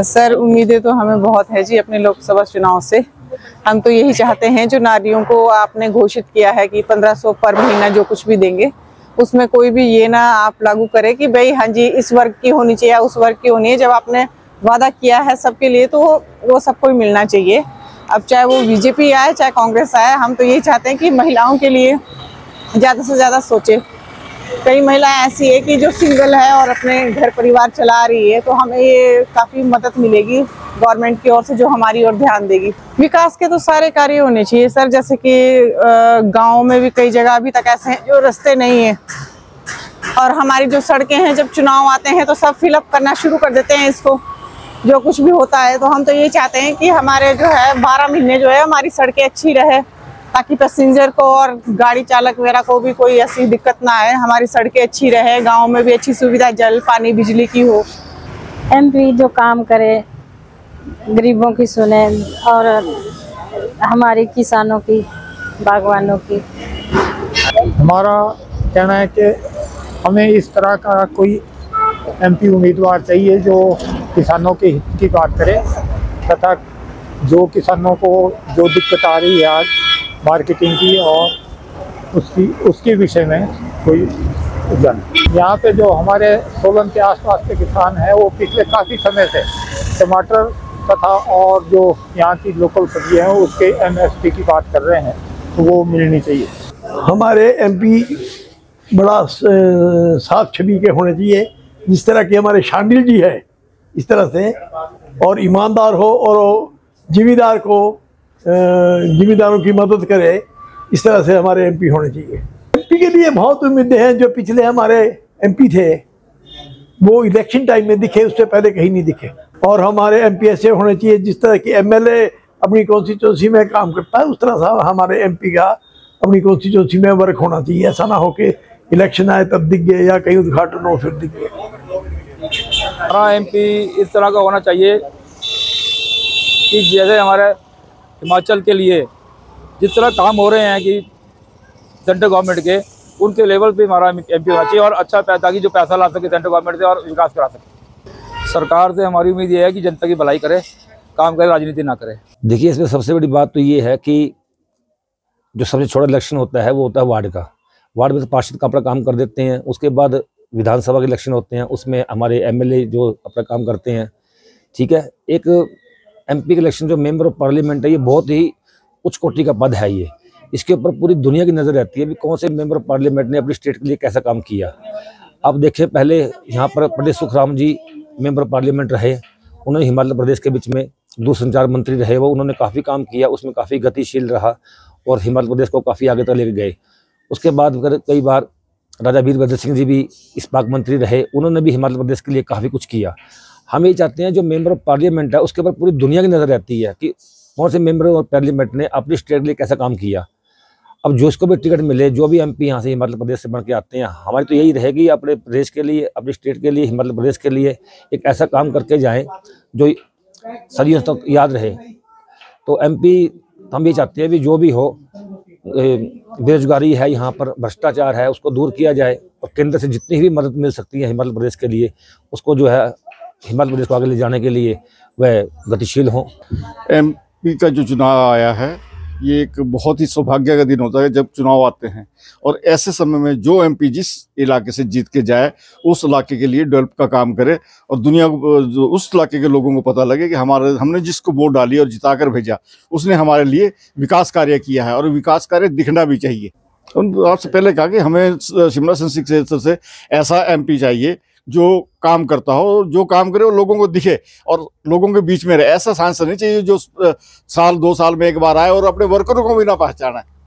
Sir, उम्मीदें तो हमें बहुत है जी अपने लोकसभा चुनाव से। हम तो यही चाहते हैं, जो नारियों को आपने घोषित किया है कि 1500 पर महीना जो कुछ भी देंगे, उसमें कोई भी ये ना आप लागू करें कि भाई हाँ जी इस वर्ग की होनी चाहिए या उस वर्ग की होनी है। जब आपने वादा किया है सबके लिए तो वो सबको ही मिलना चाहिए। अब चाहे वो बीजेपी आए चाहे कांग्रेस आए, हम तो यही चाहते हैं कि महिलाओं के लिए ज़्यादा से ज़्यादा सोचे। कई महिलाएं ऐसी है कि जो सिंगल है और अपने घर परिवार चला रही है, तो हमें ये काफ़ी मदद मिलेगी गवर्नमेंट की ओर से, जो हमारी ओर ध्यान देगी। विकास के तो सारे कार्य होने चाहिए सर, जैसे कि गाँव में भी कई जगह अभी तक ऐसे हैं जो रास्ते नहीं है, और हमारी जो सड़कें हैं जब चुनाव आते हैं तो सब फिलअप करना शुरू कर देते हैं इसको, जो कुछ भी होता है। तो हम तो ये चाहते हैं कि हमारे जो है 12 महीने जो है हमारी सड़कें अच्छी रहे, ताकि पैसेंजर को और गाड़ी चालक वगैरह को भी कोई ऐसी दिक्कत ना आए। हमारी सड़कें अच्छी रहे, गांव में भी अच्छी सुविधा जल पानी बिजली की हो। एमपी जो काम करे, गरीबों की सुने और हमारे किसानों की, बागवानों की। हमारा कहना है कि हमें इस तरह का कोई एमपी उम्मीदवार चाहिए जो किसानों के हित की बात करे, तथा जो किसानों को जो दिक्कत आ रही है आज मार्केटिंग की और उसके विषय में कोई जान। यहाँ पे जो हमारे सोलन के आसपास के किसान हैं वो पिछले काफ़ी समय से टमाटर तथा और जो यहाँ की लोकल सब्जियाँ हैं उसके एमएसपी की बात कर रहे हैं, तो वो मिलनी चाहिए। हमारे एमपी बड़ा साफ छवि के होने चाहिए, जिस तरह की हमारे शांडिल जी है इस तरह से, और ईमानदार हो और जिम्मेदार को जिम्मेदारों की मदद करे, इस तरह से हमारे एमपी होने चाहिए। एमपी के लिए बहुत उम्मीदें हैं। जो पिछले हमारे एमपी थे वो इलेक्शन टाइम में दिखे, उससे पहले कहीं नहीं दिखे। और हमारे एमपी ऐसे होने चाहिए जिस तरह की एमएलए अपनी कॉन्स्टिट्यूंसी में काम करता है, उस तरह से हमारे एमपी का अपनी कॉन्स्टिट्यूंसी में वर्क होना चाहिए। ऐसा ना हो कि इलेक्शन आए तब दिख गए या कहीं उद्घाटन हो फिर दिख गए। हमारा एमपी इस तरह का होना चाहिए कि जैसे हमारे हिमाचल के लिए जिस तरह काम हो रहे हैं कि सेंट्रल गवर्नमेंट के, उनके लेवल पे हमारा एमपी होना चाहिए और अच्छा ताकि जो पैसा ला सके सेंट्रल गवर्नमेंट से और विकास करा सके। सरकार से हमारी उम्मीद ये है कि जनता की भलाई करे, काम करे, राजनीति ना करे। देखिए, इसमें सबसे बड़ी बात तो ये है कि जो सबसे छोटा इलेक्शन होता है वो होता है वार्ड का। वार्ड में तो पार्षद का अपना काम कर देते हैं। उसके बाद विधानसभा के इलेक्शन होते हैं, उसमें हमारे एमएलए जो अपना काम करते हैं। ठीक है, एक एमपी के इलेक्शन जो मेंबर ऑफ पार्लियामेंट है, ये बहुत ही उच्च कोटि का पद है। ये इसके ऊपर पूरी दुनिया की नज़र रहती है भी कौन से मेंबर ऑफ पार्लियामेंट ने अपनी स्टेट के लिए कैसा काम किया। अब देखें, पहले यहाँ पर पंडित सुखराम जी मेंबर ऑफ पार्लियामेंट रहे, उन्होंने हिमाचल प्रदेश के बीच में दूरसंचार मंत्री रहे, वो उन्होंने काफ़ी काम किया, उसमें काफ़ी गतिशील रहा और हिमाचल प्रदेश को काफ़ी आगे तक लेके गए। उसके बाद कई बार राजा वीरभद्र सिंह जी भी इस्पात मंत्री रहे, उन्होंने भी हिमाचल प्रदेश के लिए काफ़ी कुछ किया। हम ये चाहते हैं जो मेंबर ऑफ पार्लियामेंट है उसके ऊपर पूरी दुनिया की नज़र रहती है कि कौन से मेंबर ऑफ पार्लियामेंट ने अपनी स्टेट के लिए कैसा काम किया। अब जो इसको भी टिकट मिले, जो भी एमपी यहाँ से हिमाचल प्रदेश से बन के आते हैं, हमारी तो यही रहेगी अपने प्रदेश के लिए, अपनी स्टेट के लिए, हिमाचल प्रदेश के लिए एक ऐसा काम करके जाएँ जो सदियों तक याद रहे। तो एमपी हम ये चाहते हैं भी जो भी हो, बेरोजगारी है यहाँ पर, भ्रष्टाचार है, उसको दूर किया जाए और केंद्र से जितनी भी मदद मिल सकती है हिमाचल प्रदेश के लिए, उसको जो है हिमाचल प्रदेश को आगे ले जाने के लिए वह गतिशील हों। एमपी का जो चुनाव आया है ये एक बहुत ही सौभाग्य का दिन होता है जब चुनाव आते हैं, और ऐसे समय में जो एमपी जिस इलाके से जीत के जाए उस इलाके के लिए डेवलप का काम करे और दुनिया को, उस इलाके के लोगों को पता लगे कि हमने जिसको वोट डाली और जिताकर भेजा उसने हमारे लिए विकास कार्य किया है, और विकास कार्य दिखना भी चाहिए। आपसे पहले कहा कि हमें शिमला संसदीय क्षेत्र से ऐसा एमपी चाहिए जो काम करता हो, जो काम करे वो लोगों को दिखे और लोगों के बीच में रहे। ऐसा सांसद नहीं चाहिए जो साल 2 साल में एक बार आए और अपने वर्करों को भी ना पहचाने।